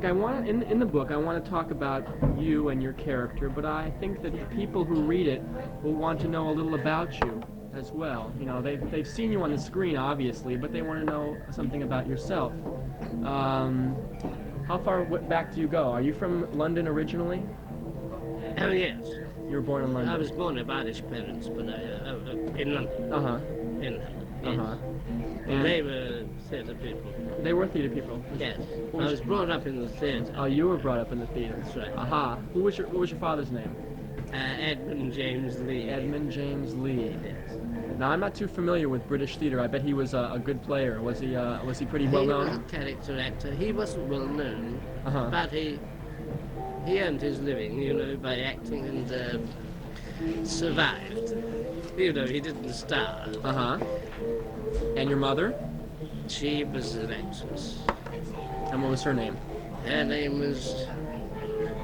I want in the book I want to talk about you and your character, but I think that the people who read it will want to know a little about you as well. You know, they've seen you on the screen obviously, but they want to know something about yourself. How far back do you go? Are you from London originally? Oh yes. You were born in London. I was born of Irish parents, but in London. In London. And they were theatre people. They were theatre people. Yes. I was brought up in the theatre. Oh, you were brought up in the theatre. That's right. Aha. What was your father's name? Edmund James Lee. Edmund James Lee. Yes. Now I'm not too familiar with British theatre. I bet he was a good player. Was he pretty well known? He was a character actor. He wasn't well known, but he earned his living, you know, by acting and survived. You know, he didn't starve. And your mother? She was an actress. And what was her name? Her name was,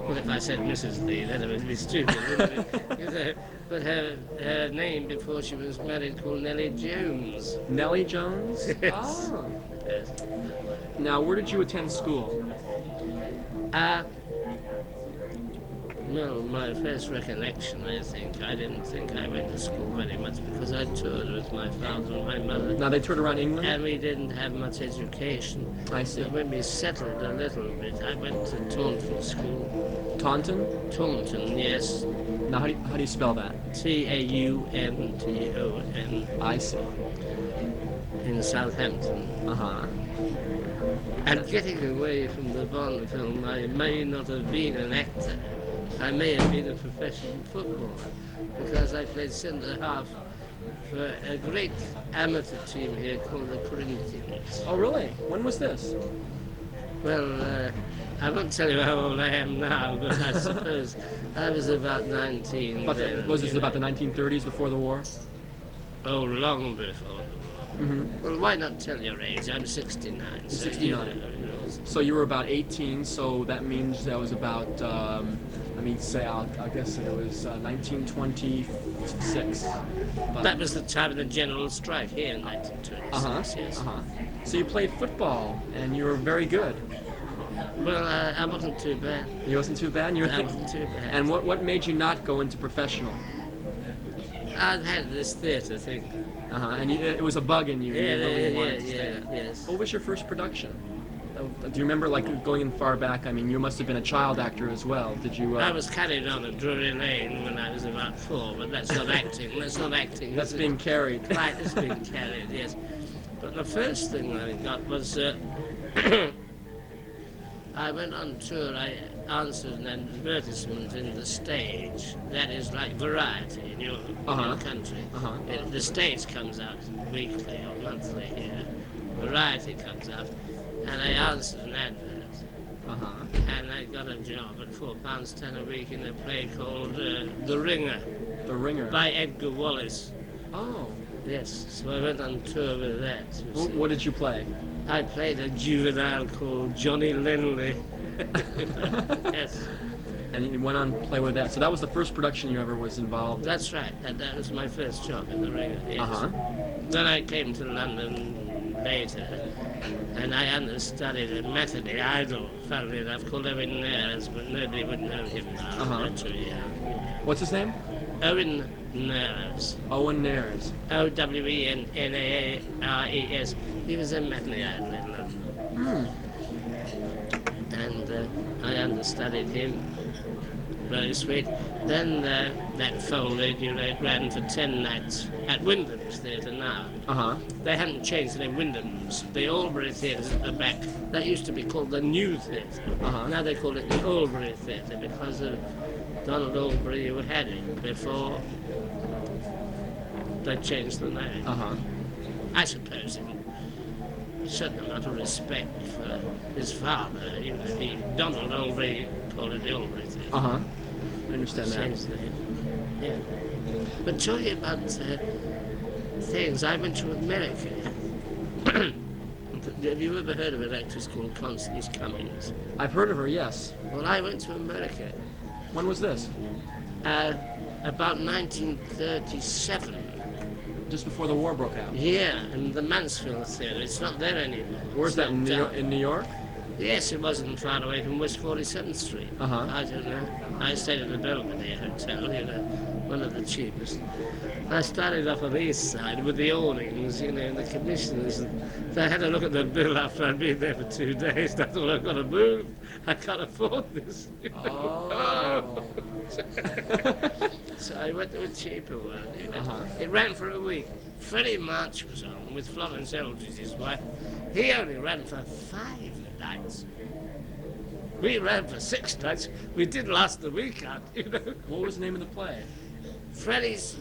well, if I said Mrs. Lee, that would be stupid, wouldn't it? You know, but her name before she was married called Nellie Jones. Nellie Jones? Yes. Oh. Yes. Now, where did you attend school? Well, my first recollection, I didn't think I went to school very much because I toured with my father and my mother. Now, they toured around England? And we didn't have much education. I see. So when we settled a little bit, I went to Taunton School. Taunton? Taunton, yes. Now, how do you spell that? Taunton. I see. In Southampton. And getting away from the Bond film, I may not have been an actor. I may have been a professional footballer because I played centre half for a great amateur team here called the Corinthians. Oh, really? When was this? Well, I won't tell you how old I am now, but I suppose I was about 19. Was this about the 1930s, before the war? Oh, long before the war. Well, why not tell your age? I'm 69. 69. So you were about 18, so that means that was about, I guess it was 1926. But that was the time of the general strike here in 1926, yes. So you played football, and you were very good. Well, I wasn't too bad. You wasn't too bad? I wasn't too bad. And what made you not go into professional? I'd had this theatre thing. And it was a bug in you. Yes. What was your first production? Do you remember, like, going in far back? I mean, you must have been a child actor as well. Did you? I was carried on at Drury Lane when I was about 4, but that's not acting. That's not acting. That's being carried. Right, it's being carried, yes. But the first thing I got was I went on tour. I answered an advertisement in the Stage. That is like Variety in your country. The Stage comes out weekly or monthly here. Variety comes out. And I answered an advert. And I got a job at £4.10 a week in a play called The Ringer. The Ringer? By Edgar Wallace. Oh. Yes, so I went on tour with that. What did you play? I played a juvenile called Johnny Linley. Yes. And you went on to play with that. So that was the first production you ever was involved in? That's right. That was my first job in The Ringer, yes. Then I came to London later. And I understudied a matinee idol, funnily enough, called Owen Nares, but nobody would know him now. What's his name? Owen Nares. Owen Nares. Owennares. He was a matinee idol in London. And I understudied him. Very sweet. Then that folded, it ran for 10 nights at Wyndham's Theatre now. They haven't changed the name Wyndham's. The Albury Theatre's at the back. That used to be called the New Theatre. Now they call it the Albury Theatre because of Donald Albury, who had it before they changed the name. I suppose a certain amount of respect for his father. Donald Albury called it the Albury Theatre. I understand that. Yeah. But talking about things, I went to America. Have you ever heard of an actress called Constance Cummings? I've heard of her, yes. Well, I went to America. When was this? About 1937. Just before the war broke out? Yeah, in the Mansfield Theatre. It's not there anymore. Where's that, in New York? Yes, it wasn't far away from West 47th Street. Uh-huh. I don't know. I stayed at the Belvedere Hotel, one of the cheapest. I started off on the east side with the awnings, and the commissioners. So I had a look at the bill after I'd been there for 2 days. I thought, I've got to move. I can't afford this. Oh. So I went to a cheaper one. Uh-huh. It ran for a week. Freddie March was on with Florence Eldridge, his wife. He only ran for 5 nights. We ran for 6 nights. We did last the week out, What was the name of the play? Freddie's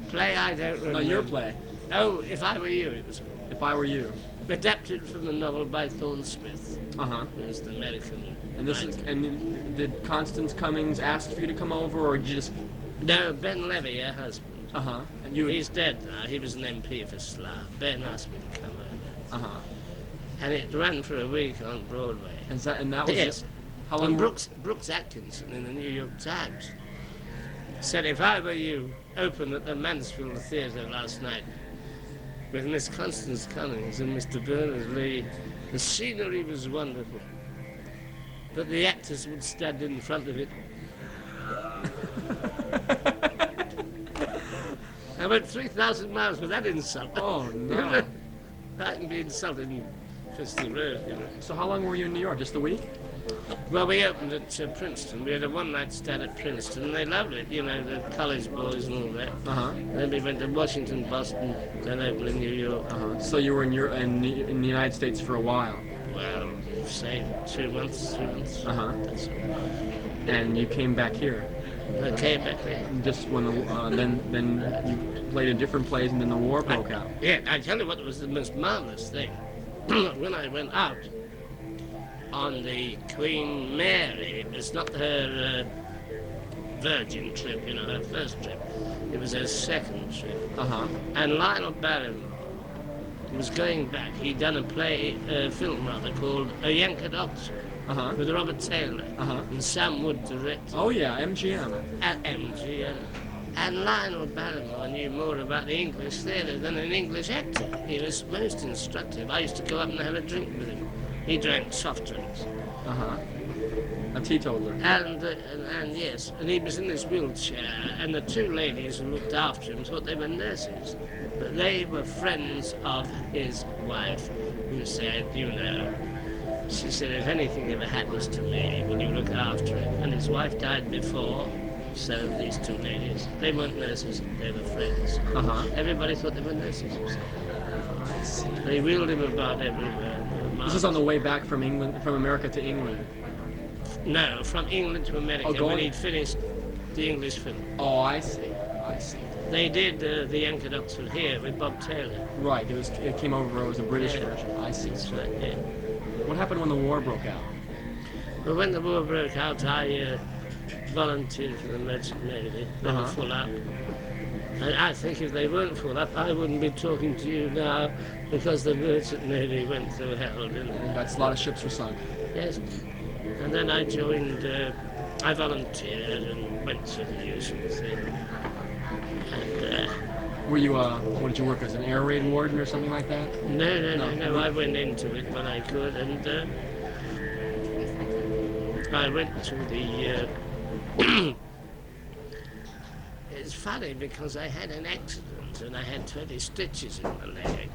play, I don't remember. No, your play. Oh, If I Were You, it was If I Were You. adapted from the novel by Thorne Smith. Uh-huh. It was the American. And did Constance Cummings ask for you to come over, or did you just... No, Ben Levy, her husband. Uh-huh. And He's dead now. He was an MP for Slough. Ben asked me to come over. Uh-huh. And it ran for a week on Broadway. And that was Yes. How long And Brooks Atkinson in the New York Times said, If I Were You opened at the Mansfield Theatre last night with Miss Constance Cummings and Mr. Berners-Lee, the scenery was wonderful, but the actors would stand in front of it. I went 3,000 miles with that insult. Oh, no. I can be insulted in Crystal Road, So how long were you in New York? Just a week? Well, we opened at Princeton. We had a one-night stand at Princeton, and they loved it, the college boys and all that. Uh-huh. Then we went to Washington, Boston, then opened in New York. Uh-huh. So you were in the United States for a while? Well, say 2 months, 3 months. Uh-huh. That's all. And you came back here? I came back there. Just when then you played in different plays, and then the war broke out. Yeah, I tell you what was the most marvelous thing. When I went out on the Queen Mary, it's not her Virgin trip, her first trip. It was her second trip. Uh-huh. And Lionel Barrymore was going back. He'd done a film rather, called A Yankee Doctor Uh-huh. with Robert Taylor. Uh-huh. And Sam Wood directed. Oh, yeah, MGM. At MGM. And Lionel Barrymore knew more about the English theatre than an English actor. He was most instructive. I used to go up and have a drink with him. He drank soft drinks. Uh-huh. A teetotaler. And yes, and he was in this wheelchair, and the 2 ladies who looked after him thought they were nurses. But they were friends of his wife, who said, she said, if anything ever happens to me, will you look after him? And his wife died before. So these 2 ladies, they weren't nurses, they were friends. Uh-huh. Everybody thought they were nurses. They wheeled him about everywhere. This is on the way back from America to England. No, from England to America, when he'd finished the English film. Oh, I see. They did the Yankee Doctor here with Bob Taylor. Right, it came over, it was a British version. I see. That's right, yeah. What happened when the war broke out? Well, when the war broke out, I volunteered for the Merchant Navy. They were full up. And I think if they weren't full up, I wouldn't be talking to you now, because the Merchant Navy went through hell, didn't it? That's a lot of ships were sunk. Yes. And then I joined, I volunteered and went through the usual thing. And, Were you, what did you work as, an air raid warden or something like that? No, I went into it when I could, and I went to the, it's funny because I had an accident and I had 20 stitches in my leg.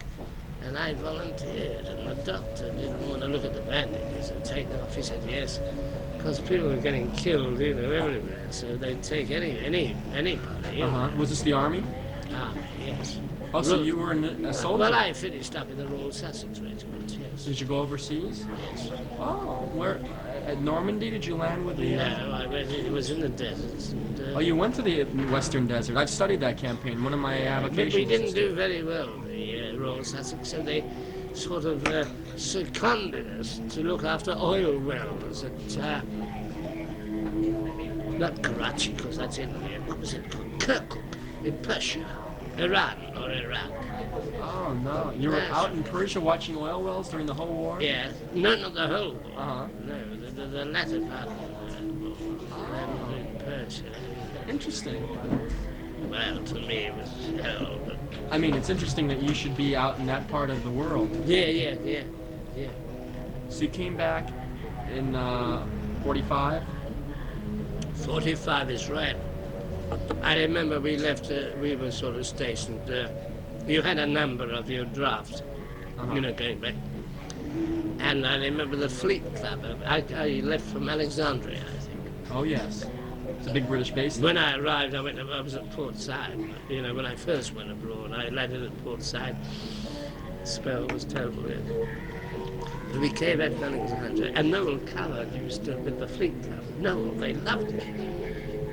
And I volunteered, and the doctor didn't want to look at the bandages and take them off. He said yes, because people were getting killed, everywhere. So they'd take anybody. Was this the Army? Army, yes. Oh, so you were a soldier? Well, I finished up in the Royal Sussex Regiment, yes. Did you go overseas? Yes. Oh, where? At Normandy? Did you land with the... No, it was in the deserts. And, oh, you went to the Western Desert. I've studied that campaign. One of my avocations... We didn't do very well, the Royal Sussex, so they sort of seconded us to look after oil wells at... not Karachi, because that's India. What was it called? Kirkuk, in Persia. Iran or Iraq. Oh, no. You were out in Persia watching oil wells during the whole war? Yeah. No, not the whole war. Uh-huh. No, the latter part of the war. Oh. In Persia. Interesting. Well, to me it was hell, but... I mean, it's interesting that you should be out in that part of the world. Yeah. So you came back in 45? 45 is right. I remember we left, we were sort of stationed there. You had a number of your drafts, going back. And I remember the Fleet Club. I left from Alexandria, I think. Oh, yes. It's a big British base. When I arrived, I was at Port Said. When I first went abroad, I landed at Port Said. The spell was terrible. Yeah. We came back to Alexandria, and Noel Coward used to with the Fleet Club. Noel, they loved me.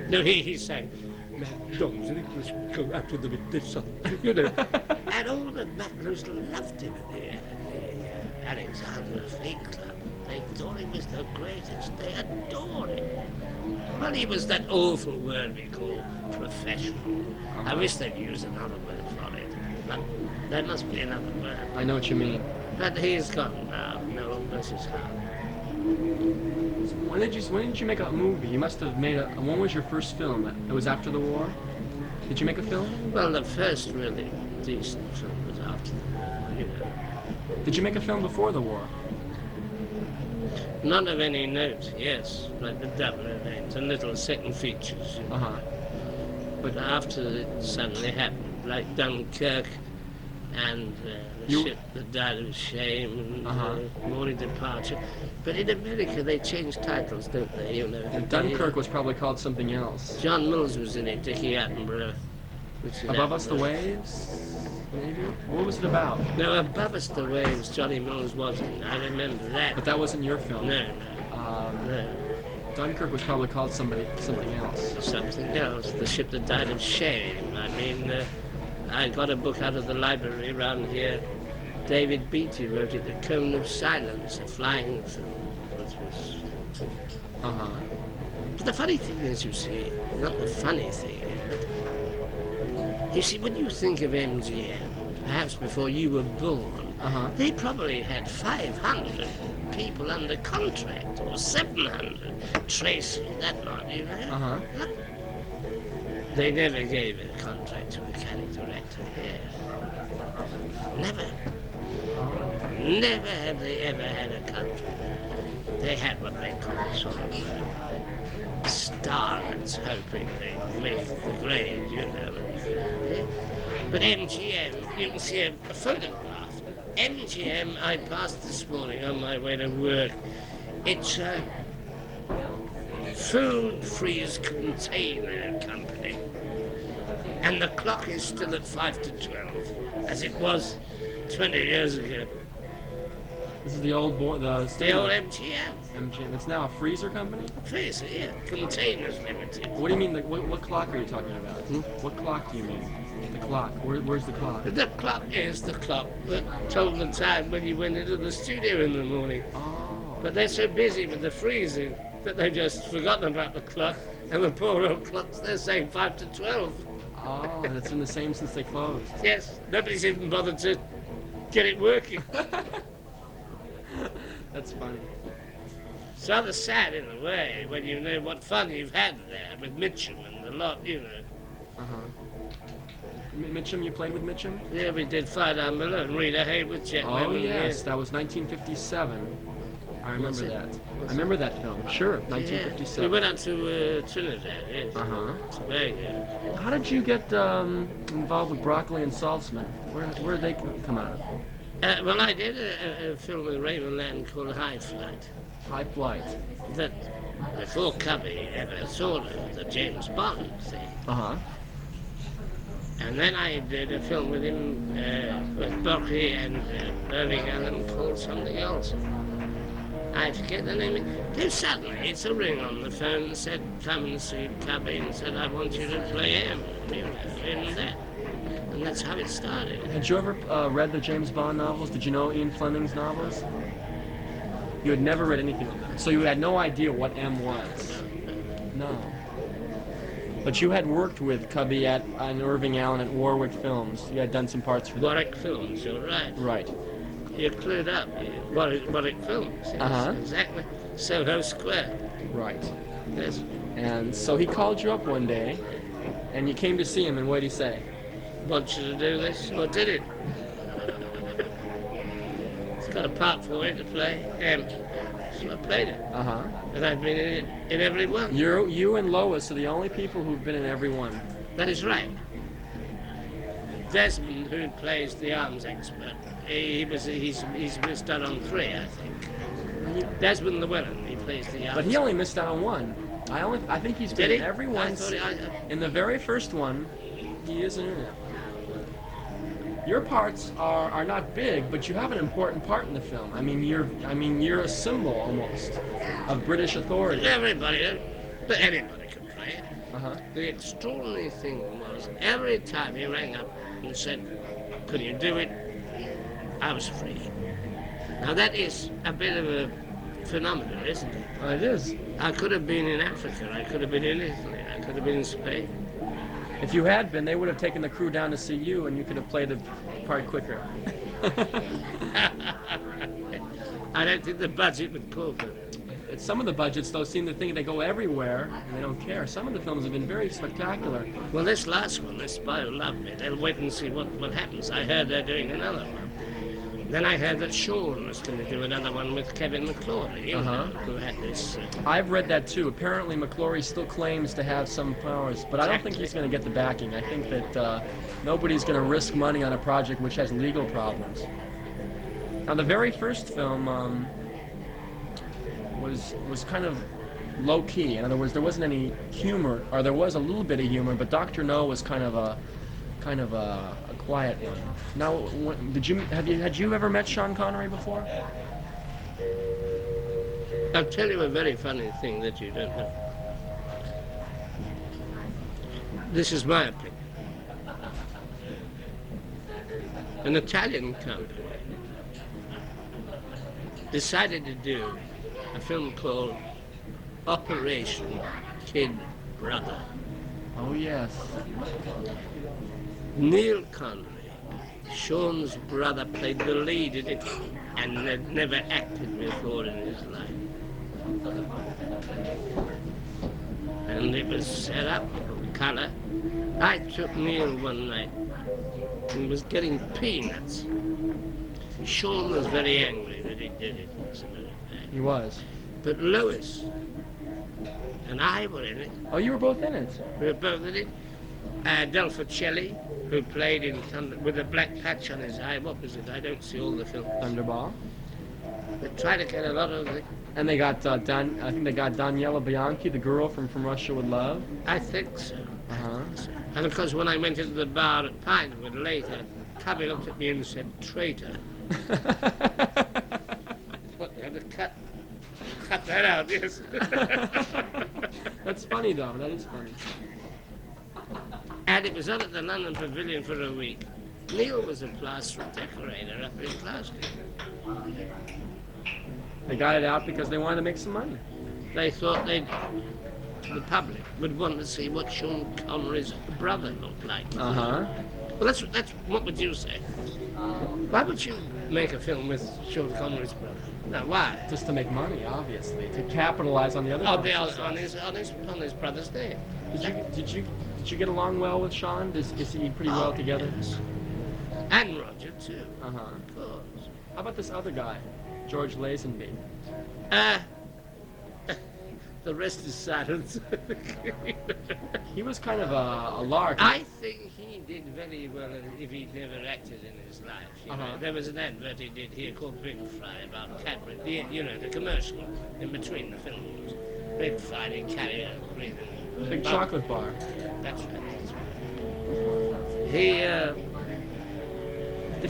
No, he sang, "Mad dogs, the English go after them with this song," And all the Macklers loved him in the Alexandria Fleet Club. They thought he was the greatest. They adored him. Well, he was that awful word we call professional. I wish they'd use another word for it. But there must be another word. I know what you mean. But he's gone now. No, bless his heart. When did you make a movie? You must have made when was your first film? It was after the war? Did you make a film? Well, the first really decent film was after the war, Did you make a film before the war? None of any note, yes, like the double event and little second features. But after it suddenly happened, like Dunkirk and the ship that died of shame and Morning Departure. But in America they change titles, don't they? And Dunkirk was probably called something else. John Mills was in it, Dickie Attenborough. Above Us the Waves? Maybe? What was it about? No, Above Us the Waves, Johnny Mills wasn't. I remember that. But that wasn't your film? No. Dunkirk was probably called something else. Something else. The Ship That Died of Shame. I mean, I got a book out of the library around here. David Beatty wrote it, The Cone of Silence, a flying film. But the funny thing is, you see, not the funny thing, you see, when you think of MGM, perhaps before you were born, they probably had 500 people under contract, or 700. Tracy, that lot, They never gave a contract to a casting director here. Never. Never have they ever had a contract. They had what they call sort of stars hoping they'd make the grade, But MGM, you can see a photograph. MGM, I passed this morning on my way to work. It's a food freeze container company. And the clock is still at 5 to 12, as it was 20 years ago. This is the old old MGM. MGM. It's now a freezer company? Freezer, yeah. Containers Limited. What do you mean? What clock are you talking about? What clock do you mean? The clock. Where's the clock? The clock is the clock that told the time when you went into the studio in the morning. Oh. But they're so busy with the freezing that they've just forgotten about the clock. And the poor old clocks, they're saying 5 to 12. Oh, and it's been the same since they closed. Yes, nobody's even bothered to get it working. That's funny. It's rather sad in a way when you know what fun you've had there with Mitchum and the lot, Mitchum, you played with Mitchum? Yeah, we did Fire Down Below and Rita Hayworth, Jet Oh, yes, that was 1957. I remember that. I remember that film. Sure, 1957. Yeah. We went out to Trinidad, yes. Very good. How did you get involved with Broccoli and Saltzman? Where did they come out of? Well, I did a film with Raymond Land called High Flight. High Flight. That, before Cubby ever thought of the James Bond thing. And then I did a film with him, with Broccoli and Irving Allen called something else. I forget the name. Then suddenly it's a ring on the phone and said, come and see Cubby, and said, I want you to play him, in that. And that's how it started. Had you ever read the James Bond novels? Did you know Ian Fleming's novels? You had never read anything of them. So you had no idea what M was? No. But you had worked with Cubby and Irving Allen at Warwick Films. You had done some parts for them. Warwick Films, you're right. Right. You're clued up. Warwick Films. Yes, exactly. Soho Square. Right. Yes. And so he called you up one day, and you came to see him, and what did he say? Want you to do this? Or did it? got a part for it to play, so I played it. Uh-huh. And I've been in every one. You and Lois are the only people who've been in every one. That is right. Desmond, who plays the arms expert, he's missed out on 3, I think. Desmond Llewellyn, he plays the arms. But he only missed out on 1. I think he's been in every one. In the very first one, he isn't in it. Your parts are not big, but you have an important part in the film. I mean, you're a symbol almost of British authority. Anybody could play it. Uh-huh. The extraordinary thing was, every time he rang up and said, "Could you do it?" I was free. Now that is a bit of a phenomenon, isn't it? Well, it is. I could have been in Africa. I could have been in Italy. I could have been in Spain. If you had been, they would have taken the crew down to see you, and you could have played the part quicker. I don't think the budget would call for it. Some of the budgets, though, seem to think they go everywhere, and they don't care. Some of the films have been very spectacular. Well, this last one, The Spy Who Loved Me, they'll wait and see what happens. I heard they're doing another one. Then I heard that Sean was going to do another one with Kevin McClory, who had this. I've read that too. Apparently, McClory still claims to have some powers, but I don't think he's going to get the backing. I think that nobody's going to risk money on a project which has legal problems. Now, the very first film was kind of low key. In other words, there wasn't any humor, or there was a little bit of humor, but Dr. No was kind of a quiet one. Now, had you ever met Sean Connery before? I'll tell you a very funny thing that you don't know. This is my opinion. An Italian company decided to do a film called Operation Kid Brother. Oh, yes. Neil Connery, Sean's brother, played the lead in it and had never acted before in his life. And it was set up with colour. I took Neil one night and was getting peanuts. Sean was very angry that he did it. As a matter of fact. He was. But Lois and I were in it. Oh, you were both in it? We were both in it. Del Fucelli, who played in with a black patch on his eye. What was it? I don't see all the films. Thunderball. They tried to get a lot of it. And they got I think they got Daniela Bianchi, the girl from Russia with Love. I think so. Uh-huh. And of course, when I went into the bar at Pinewood later, Cubby looked at me and said, "Traitor." What, you had to cut that out, yes. That's funny, though. That is funny. And it was on at the London Pavilion for a week. Neil was a plaster decorator up in Glasgow. They got it out because they wanted to make some money. They thought the public would want to see what Sean Connery's brother looked like. Uh-huh. Well, that's what would you say? Why would you make a film with Sean Connery's brother? No, why? Just to make money, obviously, to capitalize on the other. On his brother's name. Did you get along well with Sean? Is he pretty well together? Yes. And Roger too. Uh-huh. Of course. How about this other guy, George Lazenby? The rest is silence. He was kind of a lark. I think he did very well if he'd never acted in his life. You know. There was an advert he did here called Big Fry about Cadbury, the commercial in between the films. Big Fry, they carry a big chocolate bar. That's right.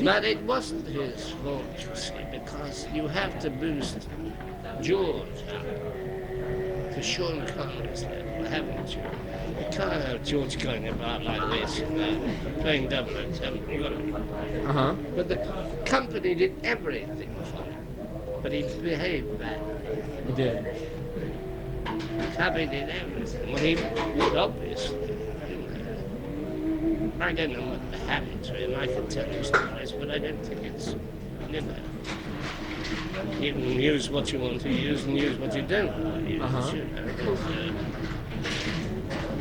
But it wasn't his fault, you see, because you have to boost George up to Sean Connery's level, haven't you? You can't have George going about like this, playing 007. You got to. Uh-huh. But the company did everything for him, but he behaved badly. He did. Cubby did everything. Well, he would obviously. I don't know what happened to him. I can tell you stories, but I don't think it's never. You can use what you want to use and use what you don't want to use. Uh-huh.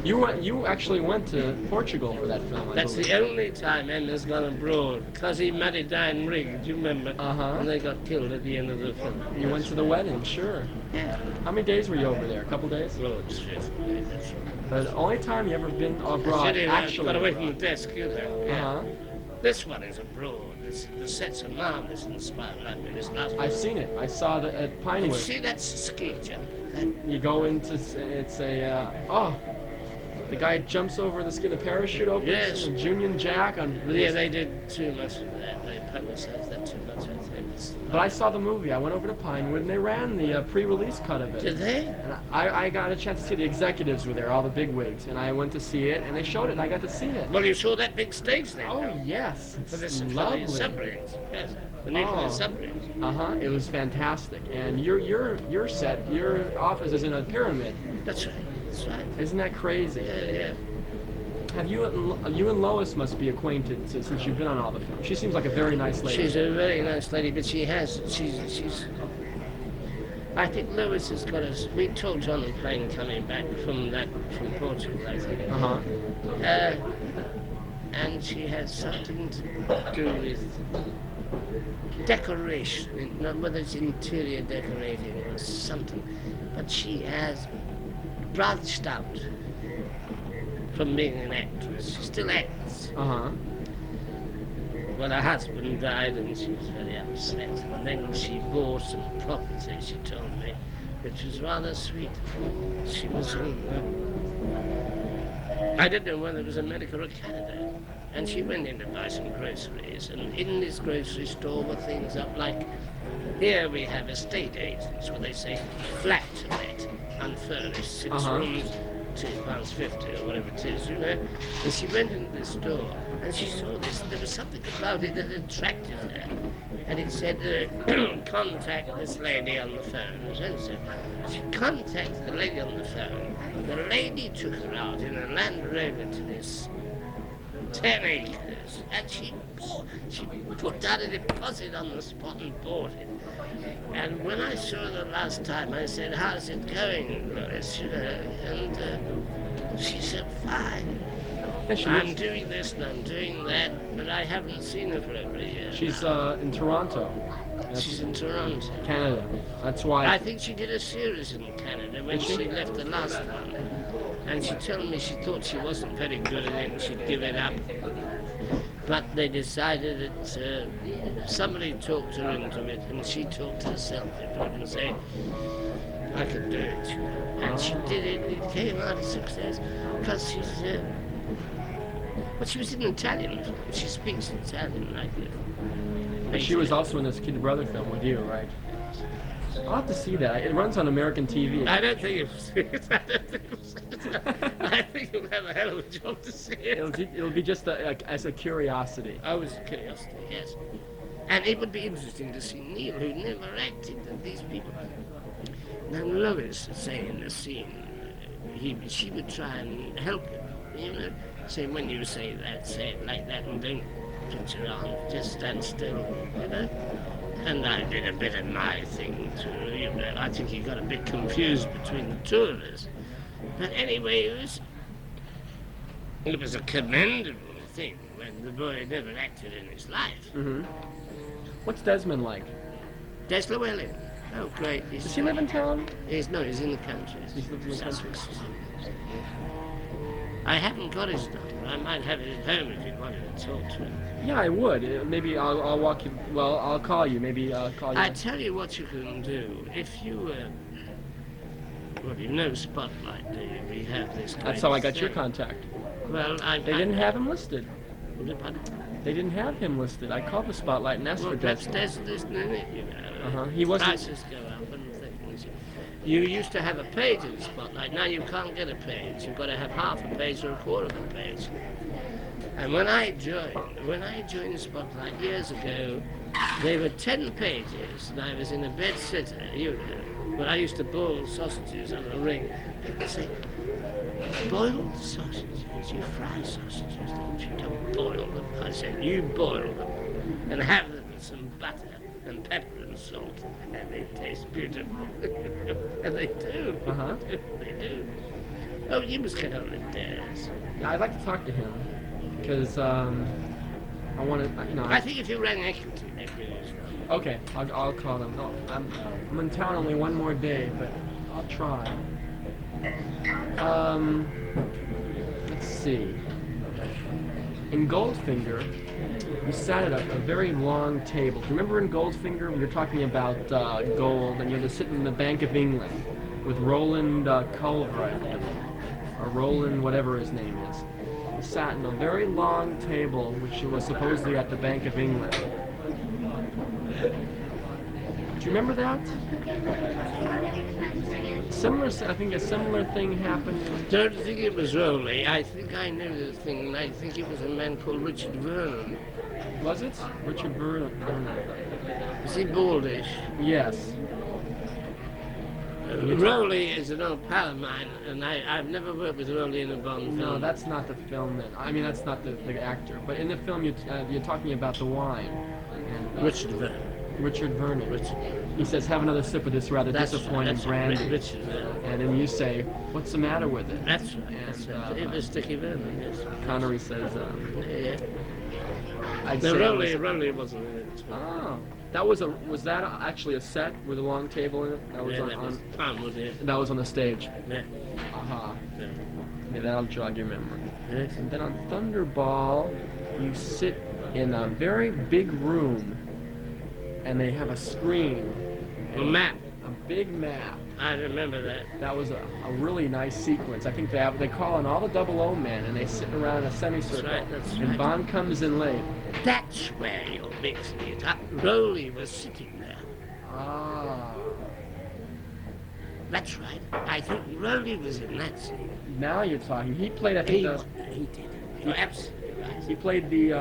You actually went to Portugal for that film. That's the only time Emma's gone abroad. Because he married Diane Rigg, do you remember? Uh-huh. And they got killed at the end of the film. You went to the wedding, sure. Yeah. How many days were you over there? A couple days? Well, it's just, The only time you ever been abroad, actually. Got away from the desk, you know. Yeah. Uh-huh. This one is abroad. The sets are marvelous in the spotlight with this last one. I've seen it. I saw it at Pinewood. You see, that's a ski jump. You go into, it's a, the guy jumps over the skin, the parachute opens, Yes. and Union Jack on. Yeah, they did too much of that. They publicized that too much, I think. But I saw the movie. I went over to Pinewood, and they ran the pre-release cut of it. Did they? And I got a chance to see the executives were there, all the bigwigs, and I went to see it, and they showed it, and I got to see it. Well, you saw that big stage then. Oh yes, For it's the lovely. submarines. Yes. The nuclear Oh. submarines. It was fantastic, and your set, your office is in a pyramid. That's right. That's right. Isn't that crazy? Yeah. Have you and Lois must be acquainted since you've been on all the films. She seems like a very nice lady. She's a very nice lady, but she's. I think Lois has got us. We talked on the plane coming back from Portugal, I think. And she has something to do with decoration, not whether it's interior decorating or something, but she has branched out from being an actress. She still acts. Well, her husband died and she was very upset. And then she bought some property, she told me, which was rather sweet. She was I didn't know whether it was America or Canada. And she went in to buy some groceries. And in this grocery store were things up like, here we have estate agents where they say flat to let, unfurnished, 6 rooms, £2.50 or whatever it is, you know. And she went into this store and she saw this. There was something about it that attracted her. And it said, contact this lady on the phone. So she contacted the lady on the phone. The lady took her out in a Land Rover to this 10 acres. And she put down a deposit on the spot and bought it. And when I saw her the last time, I said, how's it going, Lois? You know, and she said, fine. I'm doing this and I'm doing that, but I haven't seen her for over a year. She's in Toronto. She's in Toronto. Canada. That's why. I think she did a series in Canada when she left the last one. And she told me she thought she wasn't very good at it and she'd give it up. But they decided that somebody talked her into it, and she talked herself into it and said, I could do it. And she did it, it came out a success, because she's, but she was in Italian, she speaks Italian like this. And she was also in this Kid Brother film with you, right? I'll have to see that. It runs on American TV. I don't think it's I think you'll have a hell of a job to see it. It'll be just as a curiosity. I was a curiosity, yes. And it would be interesting to see Neil, who never acted, and these people. Now Lois, say in the scene, she would try and help him, you know. Say, when you say it like that, and don't put your arm, just stand still, you know. And I did a bit of my thing too, you know. I think he got a bit confused between the two of us. But anyway, it was a commendable thing when the boy never acted in his life. What's Desmond like? Des Llewellyn. Oh, great. Does he live in town? He's in the country. He's living in the country. I haven't got his number. I might have it at home if you wanted to talk to him. Yeah, I would. Maybe I'll walk you. Well, I'll call you. Maybe I'll call you. I tell you what you can do. If you, well, you know Spotlight, do you? We have this. That's how I got your contact. Well, they didn't have him listed. Pardon? They didn't have him listed. I called the Spotlight and asked for that's Des. isn't it? You know. He wasn't. Prices go up and things. You used to have a page in the Spotlight. Now you can't get a page. You've got to have half a page or a quarter of a page. And when I joined Spotlight years ago, they were 10 pages, and I was in a bed sitter, you know, when I used to boil sausages on a ring. People say, boiled sausages? You fry sausages, don't you? Don't boil them. I said, you boil them, and have them with some butter and pepper and salt, and they taste beautiful. And they do. They do. Oh, you must get on with Des. Yeah, I'd like to talk to him because I want to, you know. I think if you rang Equity, they'd do it. Okay, I'll call them. No, I'm in town only one more day, but I'll try. Let's see. In Goldfinger, you sat at a very long table. Do you remember in Goldfinger we were talking about gold, and you had to sit in the Bank of England with Roland Culver, I think, or Roland whatever his name is. You sat in a very long table, which was supposedly at the Bank of England. Do you remember that? I think a similar thing happened. Don't think it was Rowley. I think I knew the thing, and I think it was a man called Richard Vernon. Was it? Richard Vernon. Is he baldish? Yes. Rowley is an old pal of mine, and I've never worked with Rowley in a Bond film. No, that's not the film then. I mean, that's not the actor. But in the film, you're talking about the wine. And, Richard Vernon. Richard Vernon. Richard. He says, have another sip of this rather disappointing brandy. Richard Vernon. And then you say, what's the matter with it? That's right. It was Dickie Vernon, yes. Connery says, yeah. I'd No, say Rowley wasn't in it. Oh. Was that actually a set with a long table in it? That was that was on the stage. Yeah. Yeah, that'll jog your memory. Yes. And then on Thunderball, you sit in a very big room, and they have a screen. A map. A big map. I remember that. That was a really nice sequence. I think they call in all the 00 men, and they sit around in a semicircle. That's right. And Bond comes in late. That's where you're mixing it up. Rowley was sitting there. Ah. That's right. I think Rowley was in that scene. Now you're talking. He played, I think, he did. You're absolutely right. He played the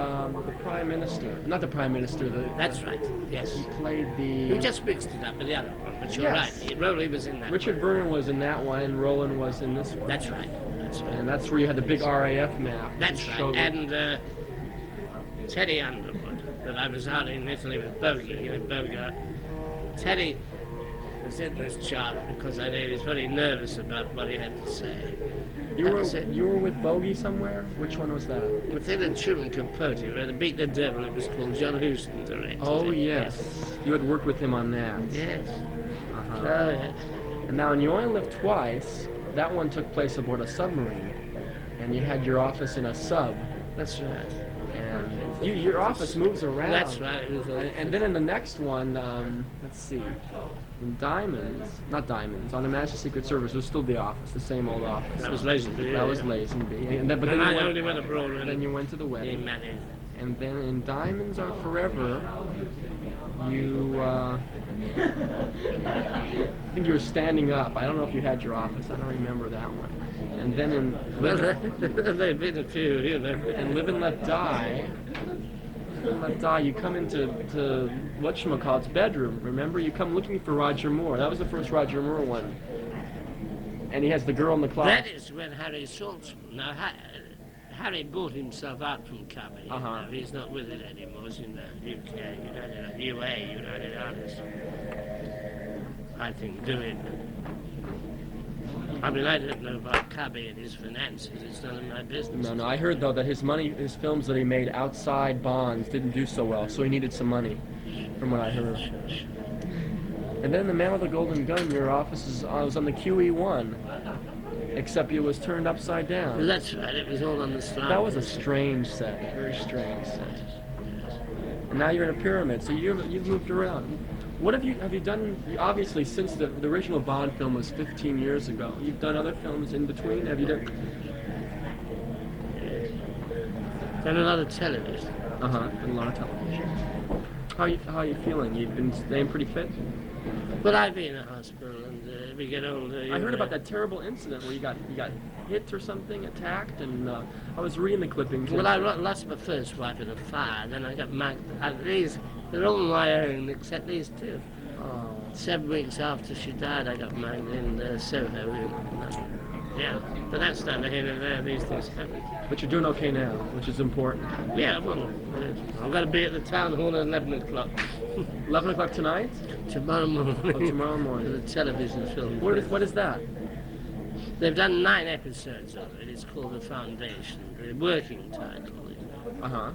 Prime Minister. Not the Prime Minister. That's right. Yes. He played the... You just mixed it up with the other one, but you're right. Rowley was in that Richard Vernon was in that one, and Roland was in this one. That's right. That's right. And that's where you had the big RAF map. That's right. And Teddy Underwood, that I was out in Italy with Bogey, Bogart. Teddy was in this chart because I knew he was very nervous about what he had to say. You were with Bogey somewhere? Which one was that? Within a Truman Capote, where to beat the devil, it was called John Huston directed. Oh, yes. You had worked with him on that. Yes. Uh-huh. Oh, yes. And now, in You Only Live Twice, that one took place aboard a submarine, and you had your office in a sub. That's right. And your office moves around. That's right. And then in the next one, let's see, in not Diamonds, on the Master Secret Service, it was still the office, the same old office. That was Lazenby. That was Lazenby. And then, I only went abroad. Then you went to the wedding. Married. And then in Diamonds Are Forever, you, I think you were standing up. I don't know if you had your office. I don't remember that one. And then in They've been a few, And Live and Let Die, you come into whatchamacallit's bedroom. Remember, you come looking for Roger Moore. That was the first Roger Moore one. And he has the girl in the closet. That is when Harry Saltzman. Now, Harry bought himself out from Cubby. He's not with it anymore. He's in the UK, United Artists. I think doing. I mean, I don't know about Cubby and his finances. It's none of my business. No, I heard, though, that his films that he made outside Bonds didn't do so well, so he needed some money, from what I heard. And then The Man with the Golden Gun, your office was on the QE1, except it was turned upside down. Well, that's right. It was all on the slide. That was a strange set, a very strange set. And now you're in a pyramid, so you've moved around. What have you done? Obviously, since the original Bond film was 15 years ago, you've done other films in between. Have you done? Done a lot of television. Done a lot of television. How are you feeling? You've been staying pretty fit? Well, I've been in a hospital, and we get older. I heard about that terrible incident where you got hit or something, attacked, and I was reading the clippings. Well, I lost my first wife in a fire. Then I got married. They're all my own, except these two. Oh. 7 weeks after she died, I got married in Soho. Yeah, but that's neither here nor there. These things happen. But you're doing okay now, which is important. Yeah, well, I'm going to be at the town hall at 11 o'clock. 11 o'clock tonight? Tomorrow morning. Oh, tomorrow morning. For the television film. What is that? They've done 9 episodes of it. It's called The Foundation, the working title. Uh-huh.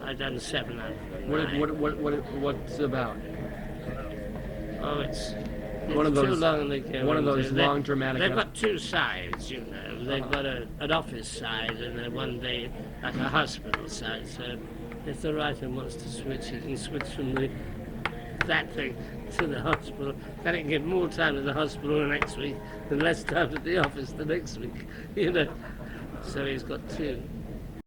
I've done 7 out of 9. What's it about? Oh, it's One of too those long to go one of those into. long dramatic. They've got 2 sides, you know. They've got an office side and a one day like a hospital side. So if the writer wants to switch, he can switch from that thing to the hospital. Then he can give more time to the hospital the next week and less time to the office the next week, you know. So he's got 2.